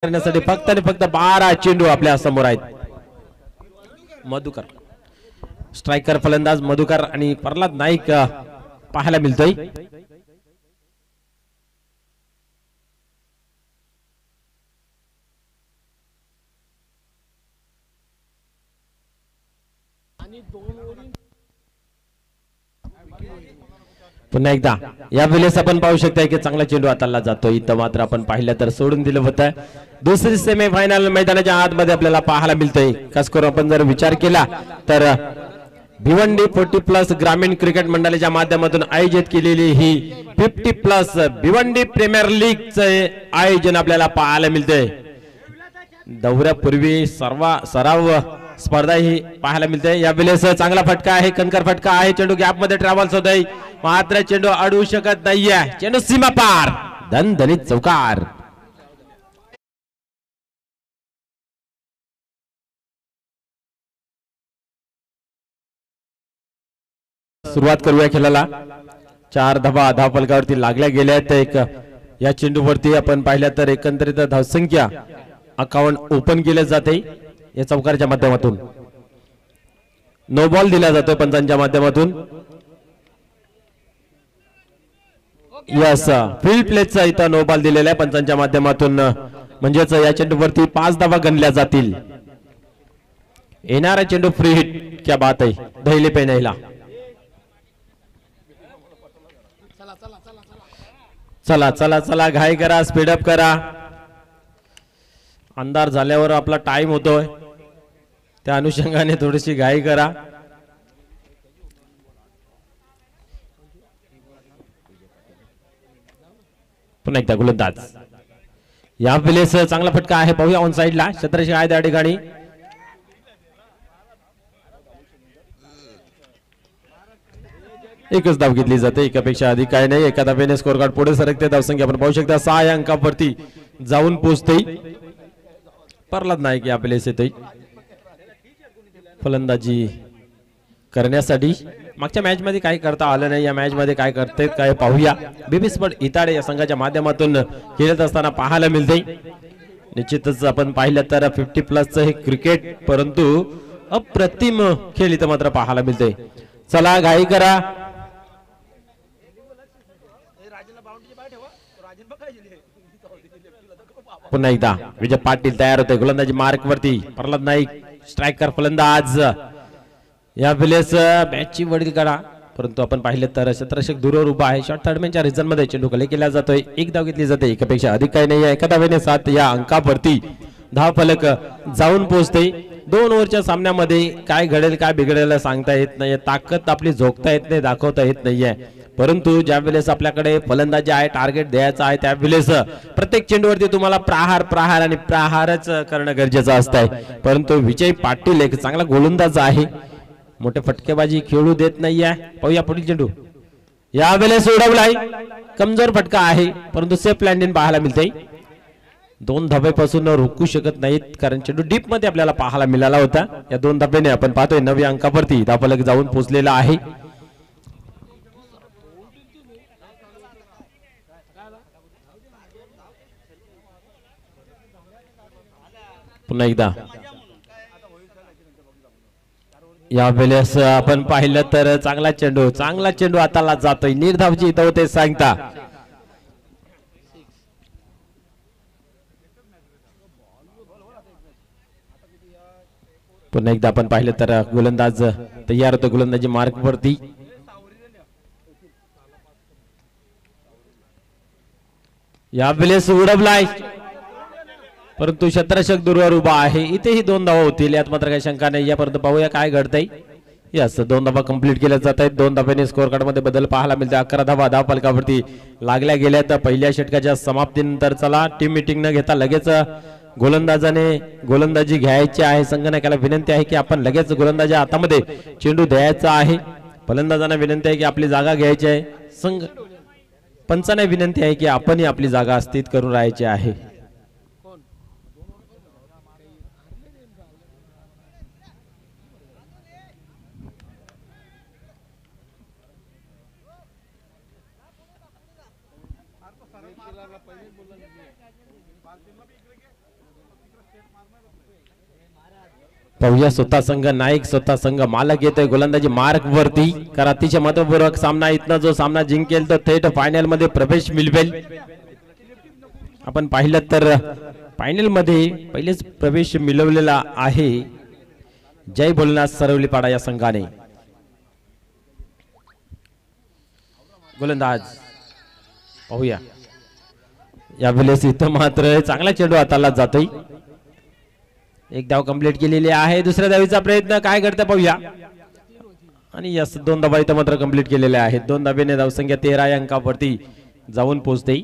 करण्यासाठी फक्त आणि फक्त 12 चेंडू आपल्या समोर आहेत. मधुकर स्ट्रायकर फलंदाज मधुकर आणि प्रल्हाद नाईक पाहायला मिळतोय. पुन्हा एकदा या वेळेस आपण पाहू शकता की चांगला चेंडू हाताला जातोय. इथं मात्र आपण पाहिलं तर सोडून दिलं होतं. दुसरी सेमीफायनल मैदानाच्या आतमध्ये आपल्याला पाहायला मिळतंय. खास करून आपण जर विचार केला तर भिवंडी 40+ ग्रामीण क्रिकेट मंडळाच्या माध्यमातून आयोजित केलेली ही 50+ भिवंडी प्रीमियर लीगचे आयोजन आपल्याला पाहायला मिळते. दौऱ्यापूर्वी सराव स्पर्धा ही पाहायला मिळते. या वेळेस चांगला फटका आहे, कणकर फटका आहे. चेंडू गॅप मध्ये ट्रॅव्हल्स होतोय, मात्र चेंडू अडवू शकत नाहीये. चेंडू सीमा पार, दणदणीत चौकार. सुरुवात करूया खेळाला. 4 धावा धावफलकावरती लागल्या गेल्या आहेत. एक या चेंडूवरती आपण पाहिलं तर एकंदरीत धावसंख्या 51 ओपन केले जाते. या चौकारच्या माध्यमातून नो बॉल दिला जातोय पंचांच्या माध्यमातून. यस, फील्ड प्लेचा इथं नो बॉल दिलेला आहे पंचांच्या माध्यमातून. म्हणजेच या चेंडूवरती 5 धावा गणल्या जातील. येणारा चेंडू फ्री हिट. क्या बात आहे दहिले पेनाईला. चला चला चला घाई करा, स्पीडअप करा. अंधार झाल्यावर आपला टाइम होतोय, त्या अनुषंगाने थोडीशी घाई करा. पुन्हा एकदा गोलंदाज. या वेळेस चांगला फटका आहे, पाहूया ऑन साइडला. क्षेत्ररक्षक आहे त्या ठिकाणी. एकच धाव घेतली जाते, एकापेक्षा अधिक काय नाही. एका धावेने स्कोर कार्ड पुढे सरकते. धावसंख्या आपण पाहू शकता 6 अंकावरती जाऊन पोहोचते. प्रल्हाद नाईक या वेळेस येतोय फलंदाजी करण्यासाठी. मागच्या मॅच मध्ये काही करता आलं नाही, या मॅच मध्ये काय करते काय पाहूया. बेबी स्पोर्ट इताडे या संघाच्या माध्यमातून खेळत असताना पाहायला मिळते. निश्चितच आपण पाहिलं तर 50+ हे क्रिकेट, परंतु अप्रतिम खेळ इथं मात्र पाहायला मिळते. चला घाई करा. पुन्हा एकदा विजय पाटील तयार होते गोलंदाजी मार्क वरती. प्रल्हाद नाईक स्ट्रायकर फलंदाज. या वेळेस बॅटची वडील काढा, परंतु आपण पाहिलं तर क्षेत्ररक्षक दूरवर उभा आहे. शॉर्ट थर्डमॅनच्या रिझन मध्ये चेंडू कले केला जातोय. एक धाव घेतली जाते, एकापेक्षा अधिक काही नाही. एका धावेने 7 या अंकावरती धाव फलक जाऊन पोहोचते. 2 ओव्हरच्या सामन्यामध्ये काय घडेल काय बिघडेल सांगता येत नाहीये. ताकद आपली झोकता येत नाही, दाखवता येत नाहीये. परंतु ज्या वेळेस आपल्याकडे फलंदाजी आहे, टार्गेट द्यायचा आहे, त्या वेळेस प्रत्येक चेंडूवरती तुम्हाला प्रहार आणि प्रहारच करणं गरजेचं असतंय. परंतु विजय पाटील एक चांगला गोलंदाज आहे, मोठे फटकेबाजी खेळू देत नाहीये. पाहूया पुढील चेंडू. या वेळेस उडवलाय, कमजोर फटका आहे, परंतु सेफ लँडिंग पाहायला मिळते. 2 धाब्यापासून रोखू शकत नाहीत, कारण चेंडू डीप मध्ये आपल्याला पाहायला मिळाला होता. या 2 धाब्याने आपण पाहतोय 9 अंकावरती धावफलक जाऊन पोहोचलेला आहे. पुन्हा एकदा या वेळेस आपण पाहिलं तर चांगला चेंडू हाताला जातोय. निर्धावची इथं होते सांगता. पुन्हा एकदा आपण पाहिलं तर गोलंदाज तयार होतो गोलंदाजी मार्क वरती. या वेळेस उडवलाय, परंतु क्षेत्ररक्षक दूरवर उभा आहे. इथेही 2 धावा होतील, यात मात्र काही शंका नाही. यापर्यंत पाहूया काय घडतंय. यस, 2 धावा कंप्लीट केल्या जात आहेत. 2 धाब्याने स्कोर कार्ड मध्ये बदल पाहायला मिळते. 11 धावा धावफलकावरती लागल्या गेल्या. तर पहिल्या षटकाच्या समाप्तीनंतर चला टीम मीटिंग न घेता लगेच गोलंदाजाने गोलंदाजी घ्यायची आहे. संघनायकाला विनंती आहे की आपण लगेच गोलंदाजी हातामध्ये चेंडू द्यायचा आहे. फलंदाजांना विनंती आहे की आपली जागा घ्यायची आहे. संघ पंचांना विनंती आहे की आपणही आपली जागा स्थित करून राहायची आहे. पाहूया स्वतः संघ नायक स्वतः संघ मालक येतोय गोलंदाजी मार्क वरती. कारण अतिशय महत्वपूर्ण सामना इथनं जो सामना जिंकेल तो थेट फायनल मध्ये प्रवेश मिळवेल. आपण पाहिलं तर फायनल मध्ये पहिलेच प्रवेश मिळवलेला आहे जय भोलेनाथ सरवलीपाडा या संघाने. गोलंदाज पाहूया यावेळेस इथं मात्र चांगला चेंडू हाताला जातोय. एक धाव कंप्लीट केलेली आहे. दुसऱ्या धावीचा प्रयत्न काय करते पाहूया. आणि यस 2 धावा इथं मात्र कंप्लीट केलेल्या आहेत. 2 धावेने धावसंख्या 13 या अंकावरती जाऊन पोहोचते.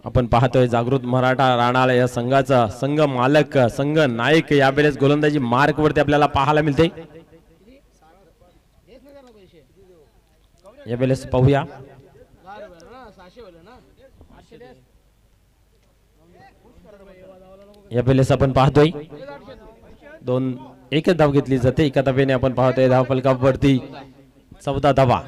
आपण पाहतोय जागृत मराठा राणाळा या संघाचा संघ मालक संघ नायक यावेळेस गोलंदाजी मार्क वरती आपल्याला पाहायला मिळते. यावेळेस पाहूया यावेळेस आपण पाहतोय 1 धाव घेतली जाते. एका धावेने आपण पाहतोय धाव फलकावरती 14 धावा.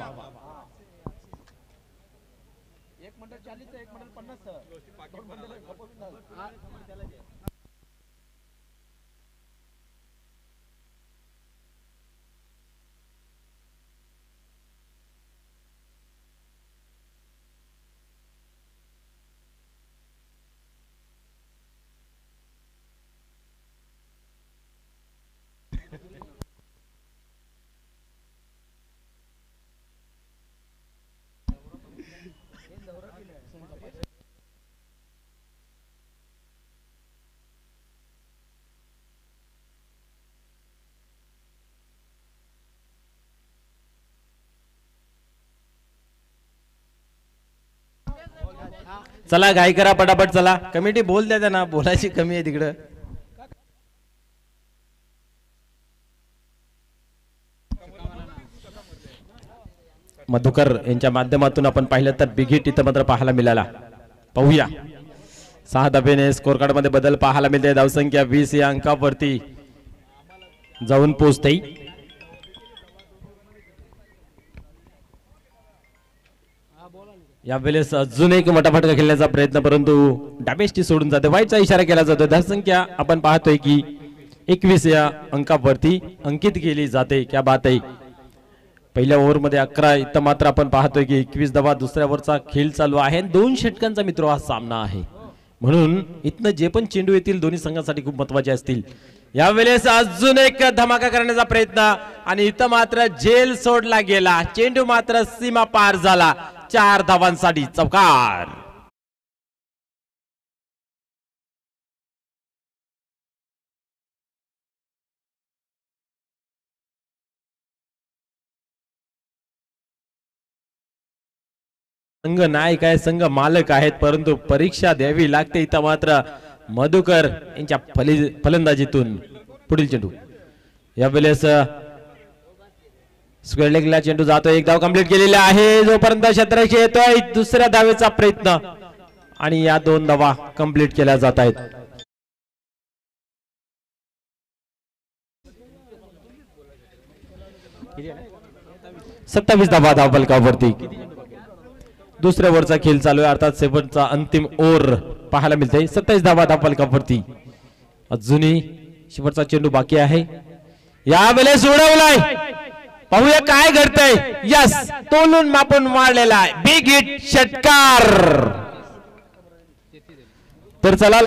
चला घाई करा पटापट चला. कमिटी बोल द्या त्यांना बोलायची कमी आहे तिकडं. मधुकर यांच्या माध्यमातून आपण पाहिलं तर बिग हिट इथं मात्र पाहायला मिळाला. पाहूया 6 धावेने स्कोर कार्ड मध्ये बदल पाहायला मिळते. धावसंख्या 20 या अंकावरती जाऊन पोहोचते. यावेळेस अजून एक मोठा फटका खेळण्याचा प्रयत्न परंतु डॅमेजची सोडून जाते. वाईटचा इशारा केला जातो. धावसंख्या आपण पाहतोय की 21 या अंकावरती अंकित केली जाते. क्या बात आहे. पहिल्या ओव्हर मध्ये 11 इथं मात्र आपण पाहतोय की 21 धावा. दुसऱ्या ओव्हरचा खेळ चालू आहे. 2 षटकांचा मित्र हा सामना आहे म्हणून इथनं जे पण चेंडू येतील दोन्ही संघांसाठी खूप महत्वाचे असतील. यावेळेस अजून एक धमाका करण्याचा प्रयत्न आणि इथं मात्र जेल सोडला गेला. चेंडू मात्र सीमा पार झाला. 4 धावांसाठी चौकार. संघ नायक आहे संघ मालक आहेत परंतु परीक्षा द्यावी लागते. इथं मात्र मधुकर यांच्या फलंदाजीतून पुढील चेंडू. यावेळेस स्क्वेअर लेगला चेंडू जातोय. 1 धाव कंप्लीट केलेला आहे. जोपर्यंत क्षेत्ररक्षक येतोय दुसऱ्या धावेचा प्रयत्न आणि या 2 धावा कंप्लीट केल्या जात आहेत. सत्तावीस धावा धाव फलकावरती. दुसऱ्या ओव्हरचा खेळ चालू आहे अर्थात शेवटचा अंतिम ओव्हर पाहायला मिळते. 27 धावा धाव फलकावरती. अजूनही शेवटचा चेंडू बाकी आहे. यावेळेस उडवलाय. पाहूया काय घडतंय. यस तोलून मापून मारलेला आहे. बिग हिट षटकार. तर चला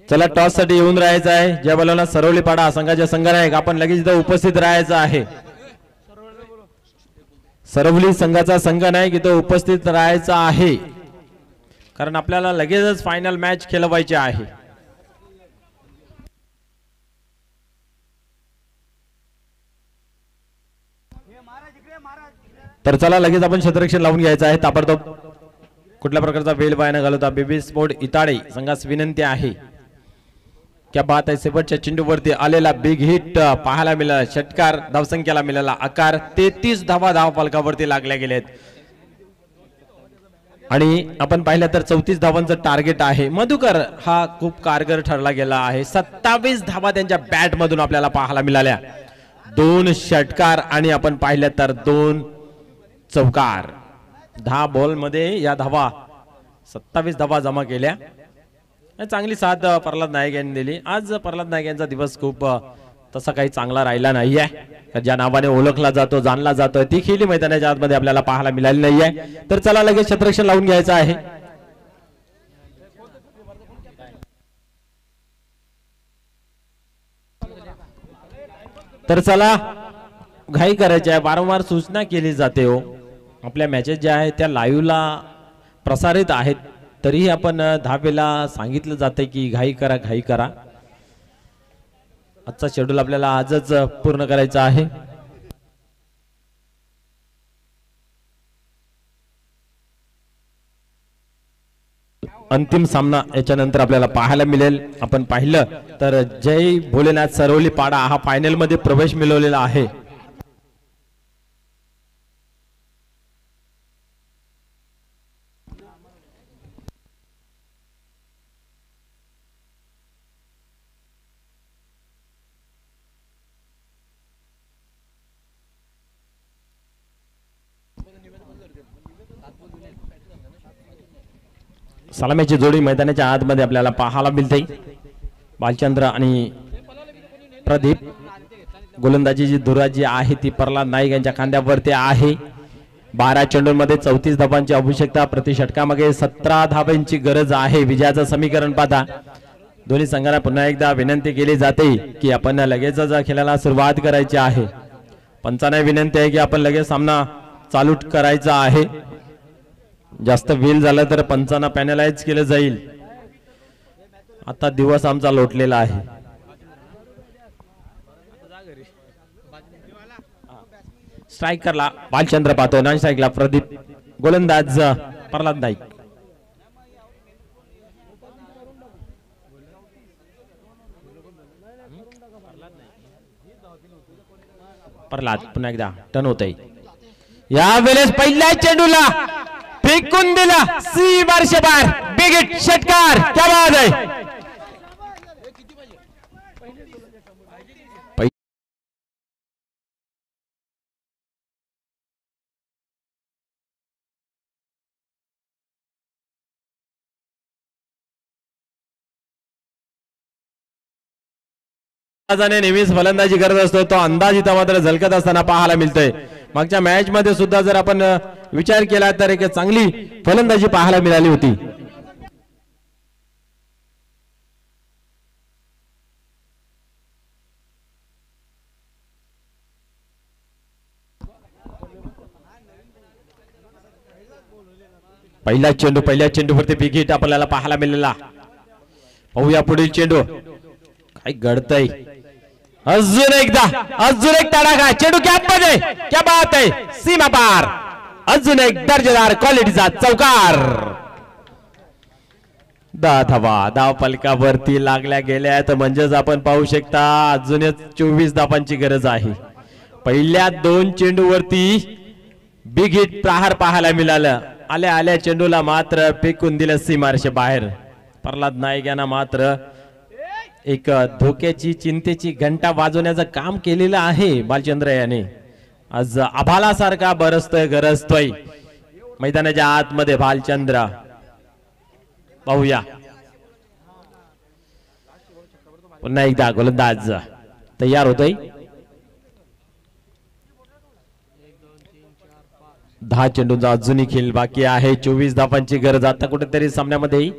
चला टॉस साठी येऊन राहायचं आहे. ज्या बोलांना सरवलीपाडा संघाच्या संघनायक आपण लगेच इथं उपस्थित राहायचं आहे. सरवली संघाचा संघनायक इथं उपस्थित राहायचा आहे कारण आपल्याला लगेचच फायनल मॅच खेळवायची आहे. तर चला लगेच आपण क्षेत्ररक्षण लावून घ्यायचं आहे ताबडतोब. कुठल्या प्रकारचा वेळ वाया न घालवता बेबी स्पोर्ट इताडे संघास विनंती आहे क्या बात आहे. शेवटच्या चेंडूवरती आलेला बिग हिट पाहायला मिळाला. षटकार धावसंख्येला मिळाला आकार. 33 धावा धाव फलकावरती लागल्या गेलेत आणि आपण पाहिलं तर 34 धावांचं टार्गेट आहे. मधुकर हा खूप कारगर ठरला गेला आहे. 27 धावा त्यांच्या बॅट मधून आपल्याला पाहायला मिळाल्या. 2 षटकार आणि आपण पाहिलं तर 2 चौकार. 10 बॉल मध्ये या धावा 27 धावा जमा केल्या. चांगली साथ प्रल्हाद नाईक यांनी दिली. आज प्रल्हाद नाईक यांचा दिवस खूप तसा काही चांगला राहिला नाहीये. ज्या नावाने ओळखला जातो जाणला जातो ती खेळी मैदानाच्या आतमध्ये आपल्याला पाहायला मिळाली नाहीये. तर चला लगेच क्षेत्ररक्षण लावून घ्यायचं आहे. तर चला घाई करायची आहे. वारंवार सूचना केली जाते हो. आपल्या मॅचेस ज्या आहेत त्या लाईव्हला प्रसारित आहेत तरीही आपण 10 वेळा सांगितलं जाते की घाई करा घाई करा. आजचा शेड्यूल आपल्याला आजच पूर्ण करायचा आहे. अंतिम सामना याच्यानंतर आपल्याला पाहायला मिळेल. आपण पाहिलं तर जय भोलेनाथ सरवली पाडा हा फायनल मध्ये प्रवेश मिळवलेला आहे. सलामीची जोडी मैदानाच्या आतमध्ये आपल्याला पाहायला मिळते. बालचंद्र आणि प्रदीप. गोलंदाजी धुरा जी आहे ती प्रल्हाद नाईक यांच्या खांद्यावरती आहे. 12 चेंडूंमध्ये 34 धावांची आवश्यकता. प्रति षटकामागे 17 धावांची गरज आहे. विजयाचं समीकरण पाहता दोन्ही संघांना पुन्हा एकदा विनंती केली जाते की आपण लगेचच खेळायला सुरुवात करायची आहे. पंचांना विनंती आहे की आपण लगेच सामना चालू करायचा आहे. जास्त वेळ झाला तर पंचांना पॅनलाइज केलं जाईल. आता दिवस आमचा लोटलेला आहे. स्ट्रायकरला बालचंद्र पाहतो. नॉन स्ट्राईकला प्रदीप. गोलंदाज प्रल्हाद नाईक. प्रल्हाद पुन्हा एकदा टर्न होत आहे. यावेळेस पहिल्या चेंडूला फेकून दिला सीमारेषे बाहेर. बिग हिट षटकार. क्या बात आहे. नेहमीच फलंदाजी करत असतो. तो अंदाज इथं मात्र झलकत असताना पाहायला मिळतोय. मागच्या मॅच मध्ये सुद्धा जर आपण विचार केला तर एक चांगली फलंदाजी पाहायला मिळाली होती. पहिला चेंडूवरती बिग हिट आपल्याला पाहायला मिळाला. पाहूया पुढील चेंडू काय घडतंय. अजून एक तडाखा. चेंडू कॅप मध्ये. क्या बात आहे. सीमा पार. अजून एक दर्जेदार क्वालिटीचा चौकार. 10 धावा धाव फलकावरती लागल्या गेल्यात. म्हणजेच आपण पाहू शकता अजून 24 धावांची गरज आहे. पहिल्या 2 चेंडूवरती बिग हिट प्रहार पाहायला मिळालं. आल्या चेंडूला मात्र फेकून दिलं सीमारेषे बाहेर. प्रल्हाद नाईक यांना मात्र एक धोक्याची चिंतेची घंटा वाजवण्याचं काम केलेलं आहे बालचंद्र याने. आज आभाळासारखा बरसतोय गरजतोय मैदानाच्या आतमध्ये बालचंद्र. पाहूया पुन्हा एकदा गोलंदाज तयार होतोय. 10 चेंडूंचा अजूनही खेळ बाकी आहे. 24 धावांची गरज. आता कुठेतरी सामन्यामध्ये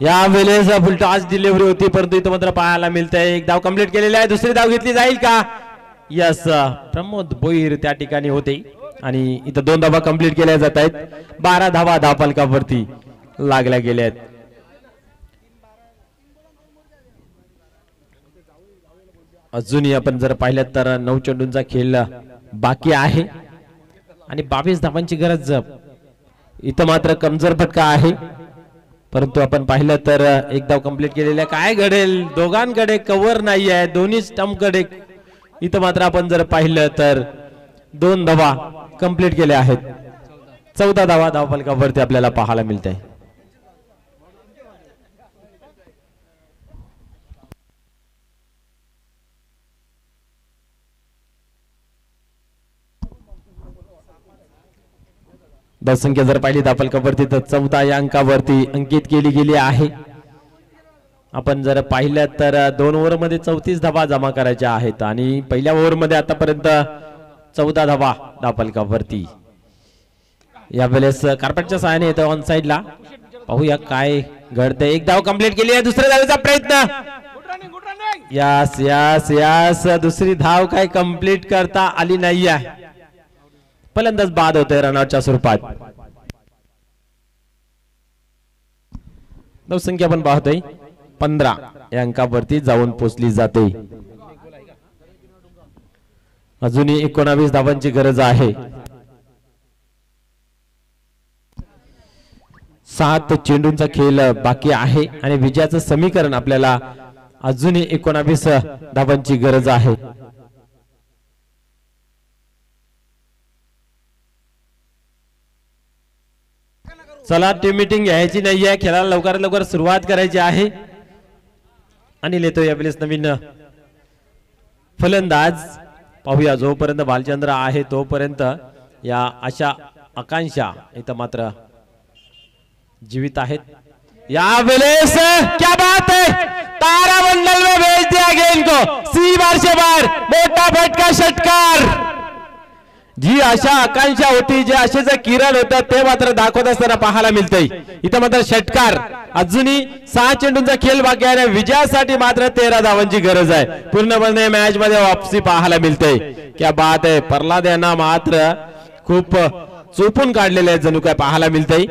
या वेळेस फुलटॉस डिलिव्हरी होती परंतु इथं मात्र पाहायला मिळतंय. एक धाव कंप्लीट केलेली आहे. दुसरी धाव घेतली जाईल का. यस प्रमोद भोईर त्या ठिकाणी होते आणि इथं 2 धावा कंप्लीट केल्या जात आहेत. 12 धावा धाव फलकावरती लागल्या गेल्या आहेत. अजूनही आपण जर पाहिलं तर 9 चेंडूंचा खेळ बाकी आहे आणि 22 धावांची गरज. इथं मात्र कमजोर फटका आहे. परंतु आपण पाहिलं तर एक धाव कंप्लीट केलेला काय घडेल दोघांकडे कव्हर नाही आहे दोन्ही स्टंपकडे इथं मात्र आपण जर पाहिलं तर 2 धावा कंप्लीट केल्या आहेत 14 धावा धावफलकावरती आपल्याला पाहायला मिळते धावसंख्या जर पाहिली धावफलकावरती तर 14 या अंकावरती अंकित केली गेली आहे आपण जर पाहिलं तर 2 ओव्हरमध्ये 34 धावा जमा करायच्या आहेत आणि पहिल्या ओव्हरमध्ये आतापर्यंत 14 धावा धावफलकावरती यावेळेस कार्पेटच्या सहाय्याने येतो ऑन साइडला पाहूया काय घडतंय एक धाव कंप्लीट केली आहे दुसऱ्या धावेचा प्रयत्न यस यस यस दुसरी धाव काय कंप्लीट करता आली नाही आहे फलंदाज बाद होते रनआउटच्या स्वरूपात धावसंख्या आपण पाहतोय 15 या अंकावरती जाऊन पोहोचली जाते अजूनही 19 धावांची गरज आहे 7 चेंडूंचा खेळ बाकी आहे आणि विजयाचं समीकरण आपल्याला अजूनही 19 धावांची गरज आहे चला टीम मीटिंग घ्यायची नाहीये खेळाला लवकरात लवकर सुरुवात करायची आहे आणि लेतो यावेळेस नवीन फलंदाज पाहूया जोपर्यंत भालचंद्र आहे तोपर्यंत या अशा आकांक्षा इथं मात्र जीवित आहेत यावेळेस क्या बात है तारामंडल में भेज दिया गेंद को सी बार से बार मोठा फटका षटकार जी आशा आकांक्षा होती जे आशेचं किरण होतं ते मात्र दाखवत असताना पाहायला मिळतंय इथं मात्र षटकार अजूनही 6 चेंडूंचा खेळ बाकी आहे विजयासाठी मात्र 13 धावांची गरज आहे पूर्णपणे मॅच मध्ये वापसी पाहायला मिळते क्या बात आहे प्रल्हाद यांना मात्र खूप चोपून काढलेले आहे जणू काय पाहायला मिळतंय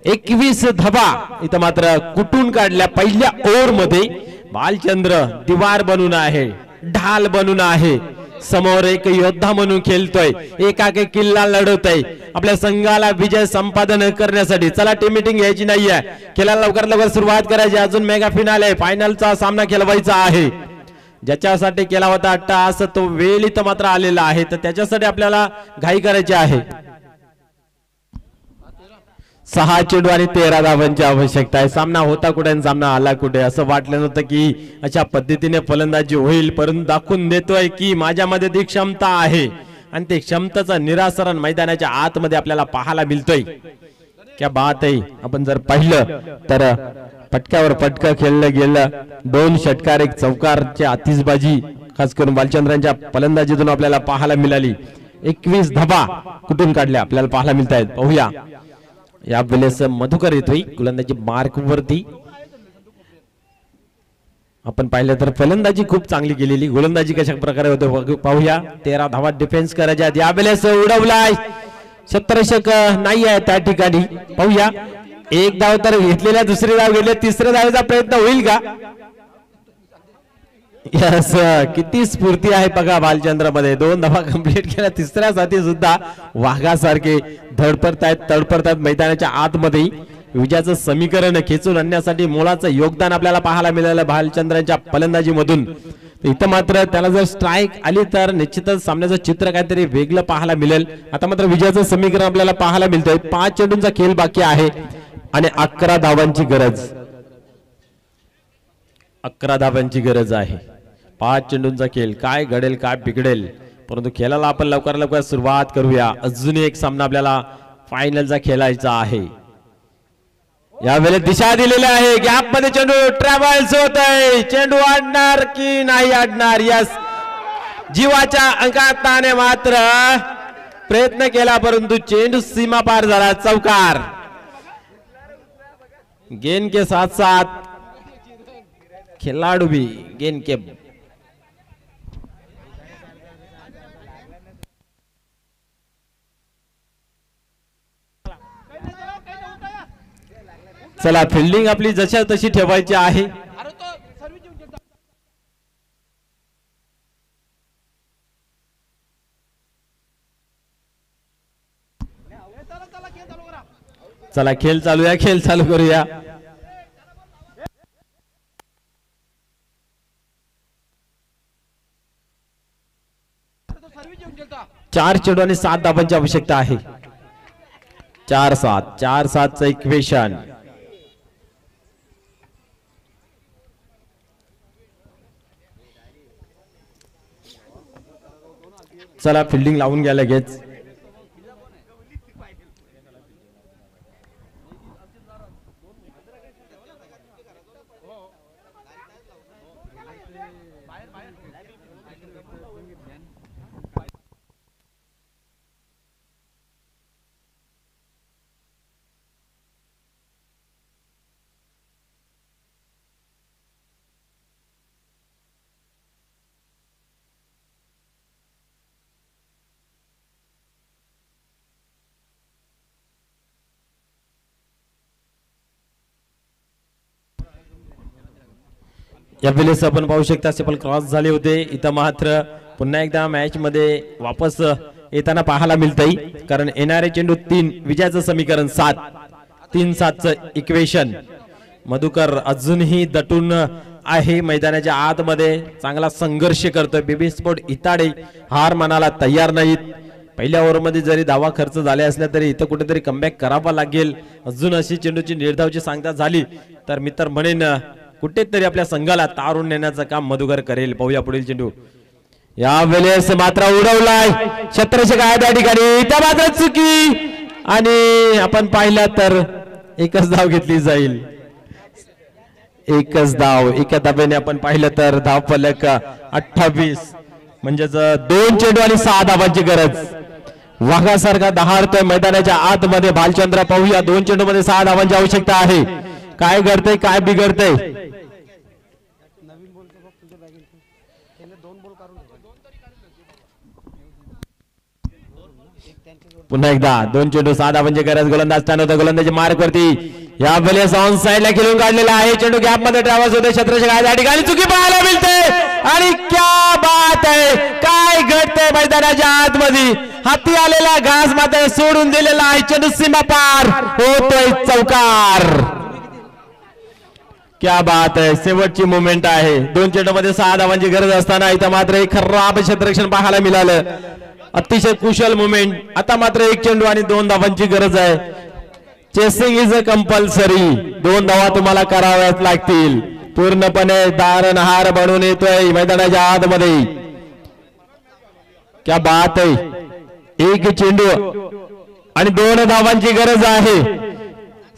21 धावा इथं मात्र कुटून काढल्या पहिल्या ओव्हर मध्ये भालचंद्र दिवार बनून आहे ढाल बनून आहे समोर एक योद्धा म्हणून खेळतोय एकाके किल्ला लढवतोय आपल्या संघाला विजय संपादन करण्यासाठी चला टीम मीटिंग घ्यायची नाहीये खेळाला लवकर लवकर सुरुवात करायची अजून मेगा फिनाले फायनलचा सामना खेळवायचा आहे ज्याच्यासाठी केला होता टास तो वेळ इथं मात्र आलेला आहे तर त्याच्यासाठी आपल्याला घाई करायची आहे 6 चेंडू आणि 13 धावांची आवश्यकता आहे सामना होता कुठे आणि सामना आला कुठे असं वाटलं नव्हतं की अशा पद्धतीने फलंदाजी होईल परंतु दाखवून देतोय की माझ्यामध्ये ती क्षमता आहे आणि ते क्षमतेचं निरासरण मैदानाच्या आतमध्ये आपल्याला पाहायला मिळतोय क्या बात आहे आपण जर पाहिलं तर पटक्यावर पटका खेळलं गेलं 2 षटकार 1 चौकारची आतिषबाजी खास करून भालचंद्रांच्या फलंदाजीतून आपल्याला पाहायला मिळाली 21 धावा कुठून काढल्या आपल्याला पाहायला मिळत आहेत पाहूया यावेळेस मधुकर येतोय गोलंदाजी मार्क वरती आपण पाहिलं तर फलंदाजी खूप चांगली केलेली गोलंदाजी कशा प्रकारे होते पाहूया 13 धावा डिफेन्स करायच्या यावेळेस उडवलाय क्षेत्ररक्षक नाही आहे त्या ठिकाणी पाहूया एक धाव तर घेतलेल्या दुसरी धाव गेले तिसऱ्या धावेचा प्रयत्न होईल का यस किती स्फूर्ती आहे बघा भालचंद्र मध्ये 2 धावा कंप्लीट केल्या तिसऱ्या साठी सुद्धा वाघासारखे धडपडतायत तडपडतायत मैदानाच्या आतमध्ये विजयाचं समीकरण खेचून आणण्यासाठी मोलाचं योगदान आपल्याला पाहायला मिळालं भालचंद्रांच्या फलंदाजीमधून इथं मात्र त्याला जर स्ट्राईक आली तर निश्चितच सामन्याचं चित्र काहीतरी वेगळं पाहायला मिळेल आता मात्र विजयाचं समीकरण आपल्याला पाहायला मिळतंय 5 चेंडूंचा खेळ बाकी आहे आणि 11 धावांची गरज 11 धावांची गरज आहे 5 चेंडूंचा खेळ काय घडेल काय बिघडेल परंतु खेळाला आपण लवकर लवकर सुरुवात करूया अजून एक सामना आपल्याला फायनलचा खेळायचा आहे यावेळेस दिशा दिलेली आहे गॅप मध्ये चेंडू ट्रॅव्हल्स होत आहे चेंडू अडणार की नाही अडणार यस जीवाच्या अंकाताने मात्र प्रयत्न केला परंतु चेंडू सीमा पार झाला चौकार गेंद के साथ साथ खिलाड़ी भी गेंद के चला फिल्डिंग आपली जशा तशी ठेवायची आहे चला खेळ चालू करूया 4 चेंडू आणि 7 धावांची आवश्यकता आहे. 4-7 4-7चं इक्वेशन. चला फिल्डिंग लावून घ्या लगेच. यावेळेस आपण पाहू शकता सेपल क्रॉस झाले होते. इथं मात्र पुन्हा एकदा मॅच मध्ये वापस येताना पाहायला मिळतंय, कारण येणारे चेंडू 3 विजयाचं समीकरण 7 3-7चं इक्वेशन. मधुकर अजूनही दटून आहे मैदानाच्या आतमध्ये, चांगला संघर्ष करतोय. बीबी स्पोर्ट इताडे हार मानायला तयार नाहीत. पहिल्या ओव्हरमध्ये जरी धावा खर्च झाले असल्या तरी इथं कुठेतरी कमबॅक करावा लागेल. अजून अशी चेंडूची निर्धावची सांगता झाली तर मी तर म्हणेन कुठेतरी आपल्या संघाला तारून नेण्याचं काम मधुकर करेल. पाहूया पुढील चेंडू. या वेळेस मात्र उडवलाय क्षेत्ररक्षक आहे त्या ठिकाणी, त्या मात्र चुकी आणि आपण पाहिलं तर एकच धाव घेतली जाईल. एकच धाव एका धाब्याने आपण पाहिलं तर धाव फलक 28, म्हणजेच 2 चेंडू आणि 6 धावांची गरज. वाघासारखा दहाडतोय मैदानाच्या आतमध्ये भालचंद्र. पाहूया 2 चेंडू मध्ये 6 धावांची आवश्यकता आहे. काय घडतंय काय बिघडतंय. पुन्हा एकदा 2 चेंडू 6 धावांची गरज. गोलंदाज स्थान होतं, गोलंदाजी मार्क वरती. या वेळेस ऑन साइडला खेळून काढलेला आहे चेंडू. गॅप मध्ये ट्रॅव्हल्स होते. क्षेत्ररक्षक आहे त्या ठिकाणी, चुकी पाहायला मिळते आणि क्या बात आहे. काय घडतंय मैदानाच्या आतमध्ये. हाती आलेला घास मात्र सोडून दिलेला आहे. चेंडू सीमा पार होतोय चौकार. क्या बात आहे. शेवटची मुवमेंट आहे. 2 चेंडू मध्ये 6 धावांची गरज असताना इथं मात्र एक खराब क्षेत्ररक्षण पाहायला मिळालं. अतिशय कुशल मुवमेंट. आता मात्र 1 चेंडू आणि 2 धावांची गरज आहे. Chasing is a compulsory. 2 धावा तुम्हाला कराव्याच लागतील. पूर्णपणे दारणहार बनून येतोय मैदानाच्या आतमध्ये. क्या बात आहे. 1 चेंडू आणि 2 धावांची गरज आहे.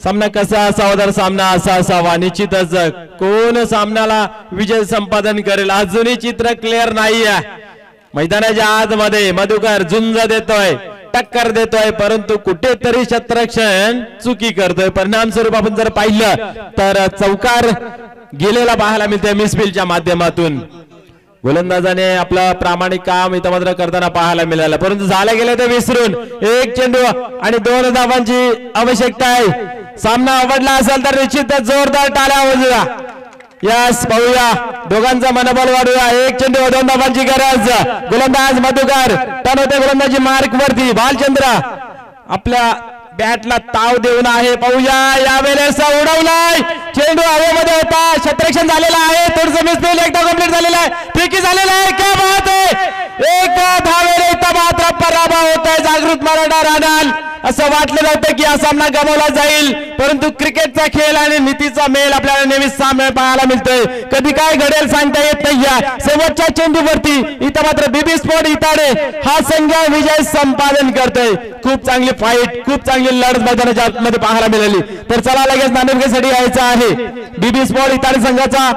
सामना कसा असावा तर सामना असा असावा. निश्चितच कोण सामन्याला विजय संपादन करेल अजूनही चित्र क्लिअर नाही आहे. मैदानाच्या आतमध्ये मधुकर झुंज देतोय, टक्कर देतोय, परंतु कुठेतरी क्षेत्ररक्षण चुकी करतोय. परिणाम स्वरूप आपण जर पाहिलं तर चौकार गेलेला पाहायला मिळतोय मिसफिल्डच्या माध्यमातून. गोलंदाजाने आपलं प्रामाणिक काम इथं मात्र करताना पाहायला मिळालं, परंतु झालं गेलं ते विसरून. 1 चेंडू आणि 2 धावांची आवश्यकता आहे. सामना आवडला असेल तर निश्चितच जोरदार टाळ्या वाजवा. यस, पाहूया दोघांचा मनोबल वाढूया. 1 चेंडू 2 धावांची गरज. गोलंदाज मधुकर टर्न होते गोलंदाजी मार्क वरती. भालचंद्र आपल्या बॅटला ताव देऊन आहे. पाहूया यावेळेस उडवलाय चेंडू हवेमध्ये होता. क्षेत्ररक्षण झालेला आहे. थोडंसं मिसफिल्ड एकदा कंप्लीट झालेला आहे. फेकी झालेला आहे. क्या बात आहे. 1 धावेने इथं मात्र पराभव होत आहे जागृत मराठा राणाल. असं वाटलं नव्हतं की हा सामना गमावला जाईल, परंतु क्रिकेटचा खेळ आणि नीतीचा मेल आपल्याला नेहमीच सामना पाहायला मिळतोय. कधी काय घडेल सांगता येत नाही. शेवटच्या चेंडूवरती इथं मात्र बीबी स्पोर्ट इताडे हा संघ विजय संपादन करतोय. खूप चांगली फाईट, खूप चांगली लढत मैदानाच्या आतमध्ये पाहायला मिळाली. तर चला लगेच नाणेफेकीसाठी यायचं आहे. बीबी स्पोर्ट इताडे संघाचा